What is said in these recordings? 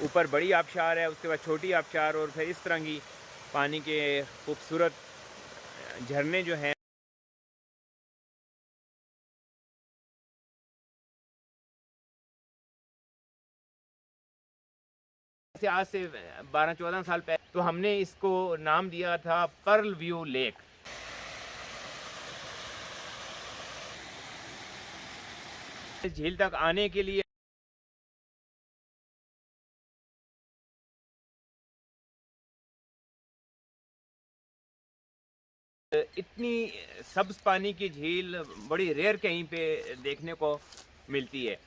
ऊपर बड़ी आबशार है, उसके बाद छोटी आबशार और फिर इस तरह की पानी के खूबसूरत झरने जो हैं। आज से 12-14 साल पहले तो हमने इसको नाम दिया था पर्ल व्यू लेक। इस झील तक आने के लिए इतनी सब्ज पानी की झील बड़ी रेयर कहीं पे देखने को मिलती है।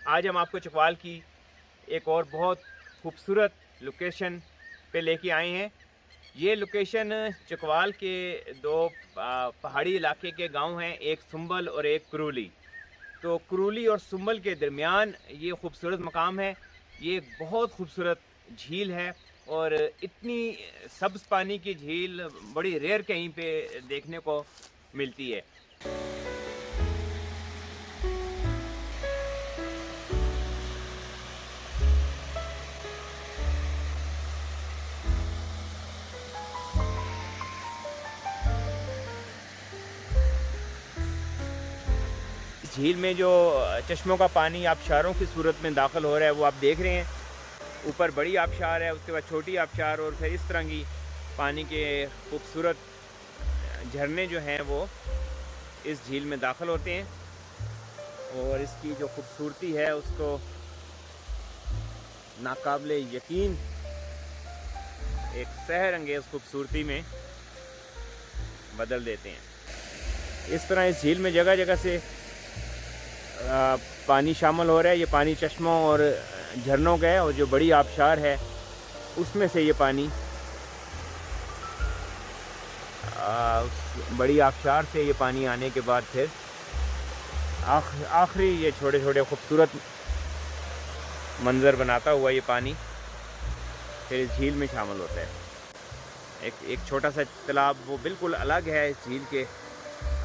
आज हम आपको चकवाल की एक और बहुत खूबसूरत लोकेशन पे लेके आए हैं। ये लोकेशन चकवाल के दो पहाड़ी इलाके के गांव हैं, एक सुंबल और एक कुरूली। तो कुरूली और सुंबल के दरमियान ये खूबसूरत मकाम है। ये एक बहुत खूबसूरत झील है और इतनी सब्ज़ पानी की झील बड़ी रेयर कहीं पे देखने को मिलती है। झील में जो चश्मों का पानी आबशारों की सूरत में दाखिल हो रहा है वो आप देख रहे हैं। ऊपर बड़ी आबशार है, उसके बाद छोटी आबशार और फिर इस तरह की पानी के खूबसूरत झरने जो हैं वो इस झील में दाखिल होते हैं और इसकी जो खूबसूरती है उसको नाकाबिले यकीन एक सहर अंगेज़ खूबसूरती में बदल देते हैं। इस तरह इस झील में जगह जगह से पानी शामिल हो रहा है। ये पानी चश्मों और झरनों का है और जो बड़ी आबशार है उसमें से ये पानी उस बड़ी आबशार से ये पानी आने के बाद फिर आखिरी ये छोटे छोटे खूबसूरत मंज़र बनाता हुआ ये पानी फिर इस झील में शामिल होता है। एक छोटा सा तालाब वो बिल्कुल अलग है, इस झील के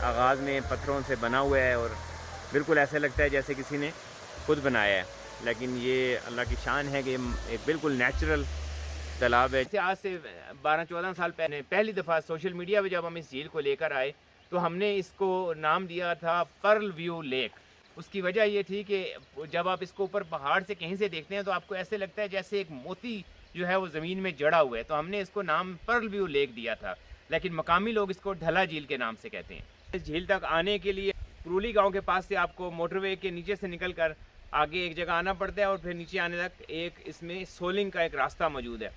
आगाज़ में पत्थरों से बना हुआ है और बिल्कुल ऐसे लगता है जैसे किसी ने खुद बनाया है, लेकिन ये अल्लाह की शान है कि एक बिल्कुल नेचुरल तालाब है। आज से 12-14 साल पहले पहली दफ़ा सोशल मीडिया पे जब हम इस झील को लेकर आए तो हमने इसको नाम दिया था पर्ल व्यू लेक। उसकी वजह ये थी कि जब आप इसको ऊपर पहाड़ से कहीं से देखते हैं तो आपको ऐसे लगता है जैसे एक मोती जो है वो ज़मीन में जड़ा हुआ है, तो हमने इसको नाम पर्ल व्यू लेक दिया था, लेकिन मकामी लोग इसको ढला झील के नाम से कहते हैं। इस झील तक आने के लिए कुरूली गांव के पास से आपको मोटरवे के नीचे से निकलकर आगे एक जगह आना पड़ता है और फिर नीचे आने तक एक इसमें सोलिंग का एक रास्ता मौजूद है।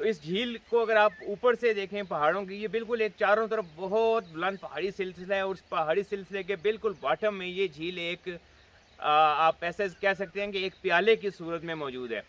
इस झील को अगर आप ऊपर से देखें पहाड़ों की, ये बिल्कुल एक चारों तरफ बहुत बुलंद पहाड़ी सिलसिला है और उस पहाड़ी सिलसिले के बिल्कुल बॉटम में ये झील एक आप ऐसे कह सकते हैं कि एक प्याले की सूरत में मौजूद है।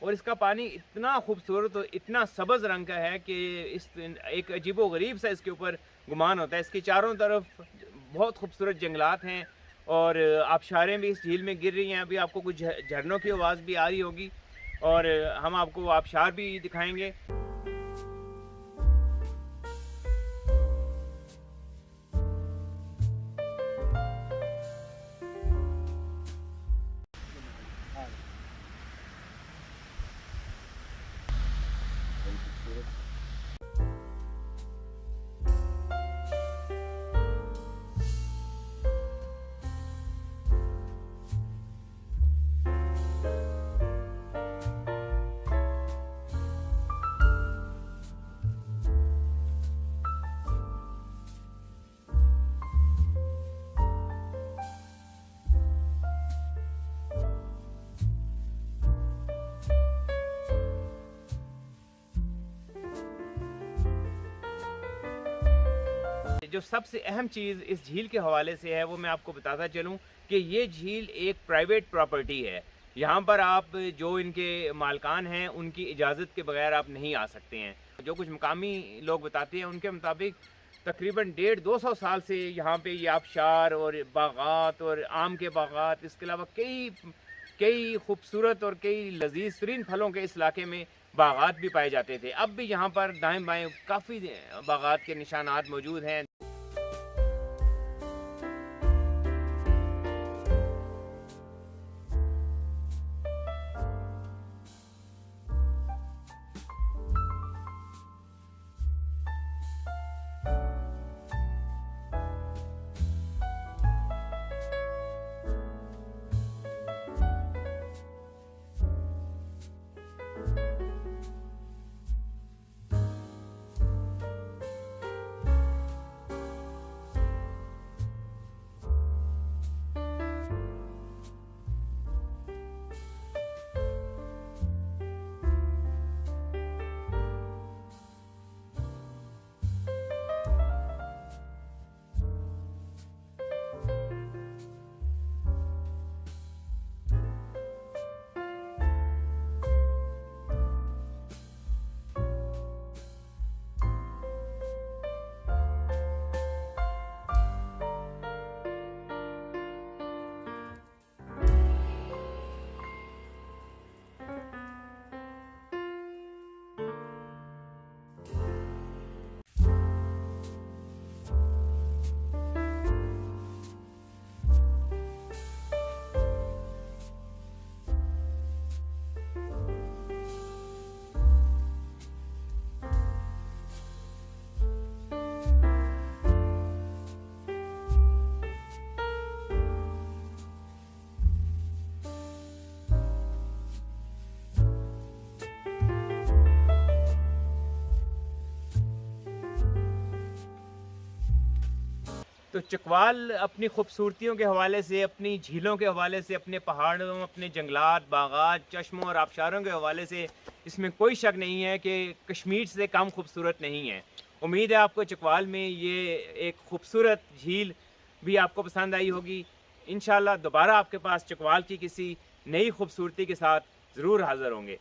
और इसका पानी इतना खूबसूरत और इतना सब्ज़ रंग का है कि इस एक अजीबो-गरीब सा इसके ऊपर गुमान होता है। इसके चारों तरफ बहुत खूबसूरत जंगलात हैं और आबशारें भी इस झील में गिर रही हैं। अभी आपको कुछ झरनों की आवाज़ भी आ रही होगी और हम आपको आबशार भी दिखाएँगे। जो सबसे अहम चीज़ इस झील के हवाले से है वो मैं आपको बताता चलूँ कि ये झील एक प्राइवेट प्रॉपर्टी है। यहाँ पर आप जो इनके मालकान हैं उनकी इजाज़त के बगैर आप नहीं आ सकते हैं। जो कुछ मकामी लोग बताते हैं उनके मुताबिक तकरीबन 150-200 साल से यहाँ पे ये आबशार और बागात और आम के बागात, इसके अलावा कई खूबसूरत और कई लजीज तरीन फलों के इस इलाके में बागात भी पाए जाते थे। अब भी यहाँ पर दाएं बाएं काफ़ी बागात के निशानात मौजूद हैं। तो चकवाल अपनी खूबसूरतियों के हवाले से, अपनी झीलों के हवाले से, अपने पहाड़ों, अपने जंगलात, बागात, चश्मों और आबशारों के हवाले से इसमें कोई शक नहीं है कि कश्मीर से कम खूबसूरत नहीं है। उम्मीद है आपको चकवाल में ये एक खूबसूरत झील भी आपको पसंद आई होगी। इंशाल्लाह दोबारा आपके पास चकवाल की किसी नई खूबसूरती के साथ ज़रूर हाज़िर होंगे।